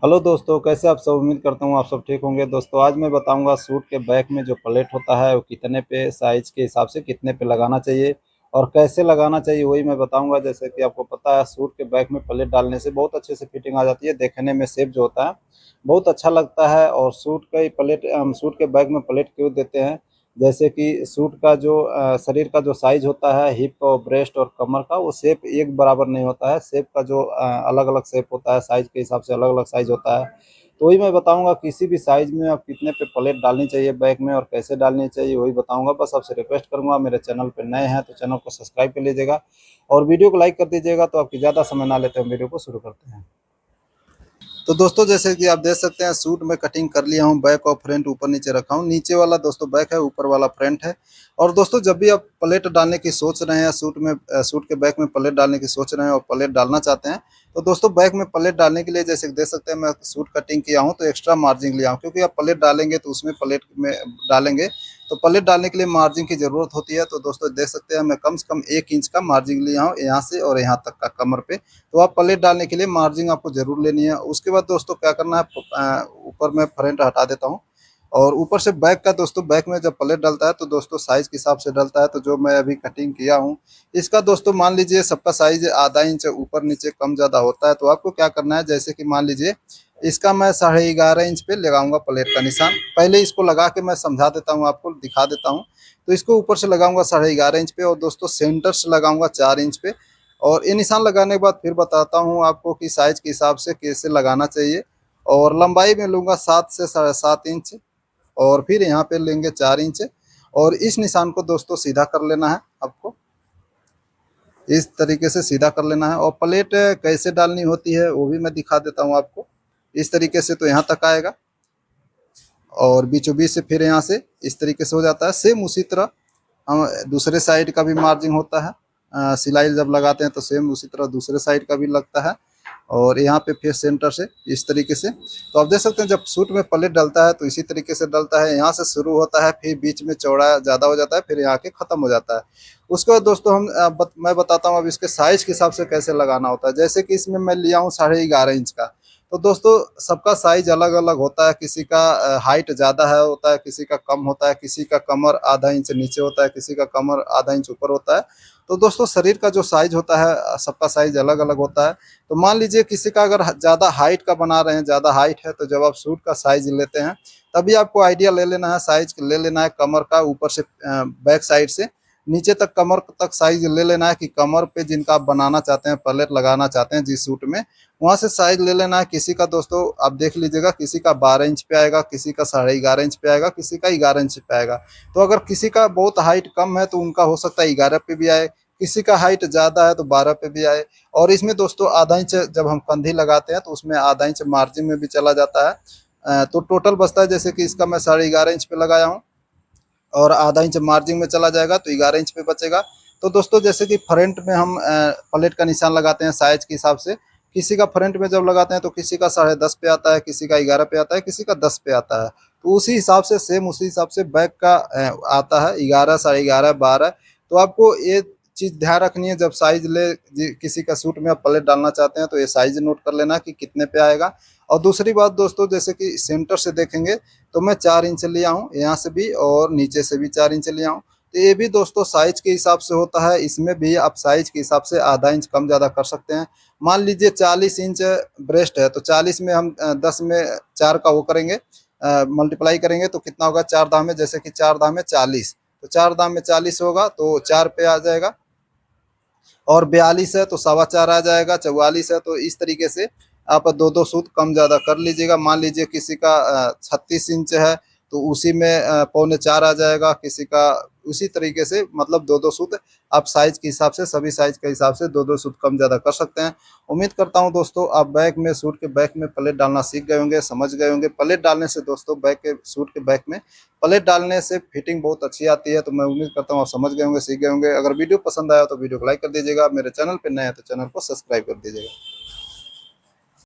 Hello दोस्तों, कैसे आप सब। उम्मीद करता हूँ आप सब ठीक होंगे। दोस्तों आज मैं बताऊंगा सूट के बैक में जो प्लेट होता है वो कितने पे, साइज के हिसाब से कितने पे लगाना चाहिए और कैसे लगाना चाहिए वही मैं बताऊंगा। जैसे कि आपको पता है सूट के बैक में प्लेट डालने से बहुत अच्छे से फिटिंग आ जाती है, देखने में शेप जो होता है बहुत अच्छा लगता है। और सूट का ही प्लेट, हम सूट के बैक में प्लेट क्यों देते हैं, जैसे कि सूट का जो शरीर का जो साइज होता है, हिप और ब्रेस्ट और कमर का, वो शेप एक बराबर नहीं होता है। शेप का जो अलग अलग शेप होता है, साइज के हिसाब से अलग अलग साइज होता है। तो वही मैं बताऊंगा किसी भी साइज में आप कितने पे प्लेट डालनी चाहिए बैक में और कैसे डालनी चाहिए वही बताऊंगा। बस आपसे रिक्वेस्ट करूंगा, मेरे चैनल पे नए हैं तो चैनल को सब्सक्राइब कर लीजिएगा और वीडियो को लाइक कर दीजिएगा। तो आपकी ज़्यादा समय ना लेते हम वीडियो को शुरू करते हैं। तो दोस्तों जैसे कि आप देख सकते हैं सूट में कटिंग कर लिया हूँ, बैक और फ्रंट ऊपर नीचे रखा हूँ। नीचे वाला दोस्तों बैक है, ऊपर वाला फ्रंट है। और दोस्तों जब भी आप प्लेट डालने की सोच रहे हैं, सूट में सूट के बैक में प्लेट डालने की सोच रहे हैं और प्लेट डालना चाहते हैं, तो दोस्तों बैक में प्लेट डालने के लिए जैसे देख सकते हैं मैं सूट कटिंग किया हूँ तो एक्स्ट्रा मार्जिन लिया हूँ, क्योंकि आप प्लेट डालेंगे तो उसमें प्लेट में डालेंगे तो प्लेट डालने के लिए मार्जिन की ज़रूरत होती है। तो दोस्तों देख सकते हैं मैं कम से कम 1 इंच का मार्जिन लिया हूँ, यहाँ से और यहाँ तक का कमर पे। तो आप प्लेट डालने के लिए मार्जिन आपको ज़रूर लेनी है। उसके बाद दोस्तों क्या करना है, ऊपर मैं फ्रंट हटा देता हूँ और ऊपर से बैक का। दोस्तों बैक में जब प्लेट डलता है तो दोस्तों साइज के हिसाब से डलता है। तो जो मैं अभी कटिंग किया हूँ इसका दोस्तों मान लीजिए सबका साइज आधा इंच ऊपर नीचे कम ज़्यादा होता है। तो आपको क्या करना है, जैसे कि मान लीजिए इसका मैं 11.5 इंच पे लगाऊंगा प्लेट का निशान। पहले इसको लगा के मैं समझा देता हूँ, आपको दिखा देता हूँ। तो इसको ऊपर से लगाऊंगा 11.5 इंच पे और दोस्तों सेंटर से लगाऊंगा 4 इंच पे। और ये निशान लगाने के बाद फिर बताता हूँ आपको कि साइज के हिसाब से कैसे लगाना चाहिए। और लंबाई में लूँगा 7 से 7.5 इंच और फिर यहाँ पे लेंगे 4 इंच। और इस निशान को दोस्तों सीधा कर लेना है आपको, इस तरीके से सीधा कर लेना है। और प्लेट कैसे डालनी होती है वो भी मैं दिखा देता हूँ आपको। इस तरीके से तो यहाँ तक आएगा और बीचों बीच से फिर यहाँ से इस तरीके से हो जाता है। सेम उसी तरह हम दूसरे साइड का भी मार्जिन होता है, सिलाई जब लगाते हैं तो सेम उसी तरह दूसरे साइड का भी लगता है। और यहाँ पे फिर सेंटर से इस तरीके से। तो आप देख सकते हैं जब सूट में प्लेट डलता है तो इसी तरीके से डलता है, यहाँ से शुरू होता है फिर बीच में चौड़ा ज़्यादा हो जाता है फिर यहाँ के ख़त्म हो जाता है। उसके बाद दोस्तों मैं बताता हूँ अब इसके साइज़ के हिसाब से कैसे लगाना होता है। जैसे कि इसमें मैं लिया हूँ 11.5 इंच का। तो दोस्तों सबका साइज अलग अलग होता है, किसी का हाइट ज़्यादा है होता है, किसी का कम होता है, किसी का कमर आधा इंच नीचे होता है, किसी का कमर आधा इंच ऊपर होता है। तो दोस्तों शरीर का जो साइज होता है सबका साइज अलग अलग होता है। तो मान लीजिए किसी का अगर ज़्यादा हाइट का बना रहे हैं, ज़्यादा हाइट है, तो जब आप सूट का साइज लेते हैं तभी आपको आइडिया ले लेना है, साइज ले लेना है कमर का, ऊपर से बैक साइड से नीचे तक कमर तक साइज ले लेना है कि कमर पे जिनका आप बनाना चाहते हैं, प्लेट लगाना चाहते हैं जिस सूट में, वहाँ से साइज ले लेना है। किसी का दोस्तों आप देख लीजिएगा, किसी का 12 इंच पे आएगा, किसी का 11.5 इंच पे आएगा, किसी का 11 इंच पे आएगा। तो अगर किसी का बहुत हाइट कम है तो उनका हो सकता है 11 पे भी आए, किसी का हाइट ज़्यादा है तो 12 पे भी आए। और इसमें दोस्तों आधा इंच जब हम कंधी लगाते हैं तो उसमें आधा इंच मार्जिन में भी चला जाता है। तो टोटल बचता है, जैसे कि इसका मैं 11.5 इंच पे लगाया हूँ और आधा इंच मार्जिन में चला जाएगा तो 11 इंच पे बचेगा। तो दोस्तों जैसे कि फ्रंट में हम प्लेट का निशान लगाते हैं साइज के हिसाब से, किसी का फ्रंट में जब लगाते हैं तो किसी का 10.5 पे आता है, किसी का 11 पे आता है, किसी का 10 पे आता है। तो उसी हिसाब से सेम उसी हिसाब से बैक का आता है 11, 11.5, 12। तो आपको ये चीज़ ध्यान रखनी है जब साइज किसी का सूट में आप प्लेट डालना चाहते हैं तो ये साइज नोट कर लेना कि कितने पे आएगा। और दूसरी बात दोस्तों, जैसे कि सेंटर से देखेंगे तो मैं 4 इंच लिया हूँ, यहाँ से भी और नीचे से भी 4 इंच लिया हूँ। तो ये भी दोस्तों साइज के हिसाब से होता है, इसमें भी आप साइज के हिसाब से आधा इंच कम ज़्यादा कर सकते हैं। मान लीजिए 40 इंच ब्रेस्ट है तो 40 में हम 10 में 4 का वो करेंगे, मल्टीप्लाई करेंगे तो कितना होगा, 4 दाम में, जैसे कि 4 दाम में 40, तो 4 दाम में 40 होगा तो 4 पे आ जाएगा। और 42 है तो 4.25 आ जाएगा, 44 है तो इस तरीके से आप दो दो सूत कम ज़्यादा कर लीजिएगा। मान लीजिए किसी का 36 इंच है तो उसी में 3.25 आ जाएगा, किसी का उसी तरीके से, मतलब दो दो सूत आप साइज के हिसाब से, सभी साइज के हिसाब से दो दो सूत कम ज़्यादा कर सकते हैं। उम्मीद करता हूं दोस्तों आप बैक में, सूट के बैक में प्लेट डालना सीख गए होंगे, समझ गए होंगे। प्लेट डालने से दोस्तों बैक के, सूट के बैक में प्लेट डालने से फिटिंग बहुत अच्छी आती है। तो मैं उम्मीद करता हूँ आप समझ गए होंगे, सीख गए होंगे। अगर वीडियो पसंद आया तो वीडियो को लाइक कर दीजिएगा, मेरे चैनल पर नए हैं तो चैनल को सब्सक्राइब कर दीजिएगा।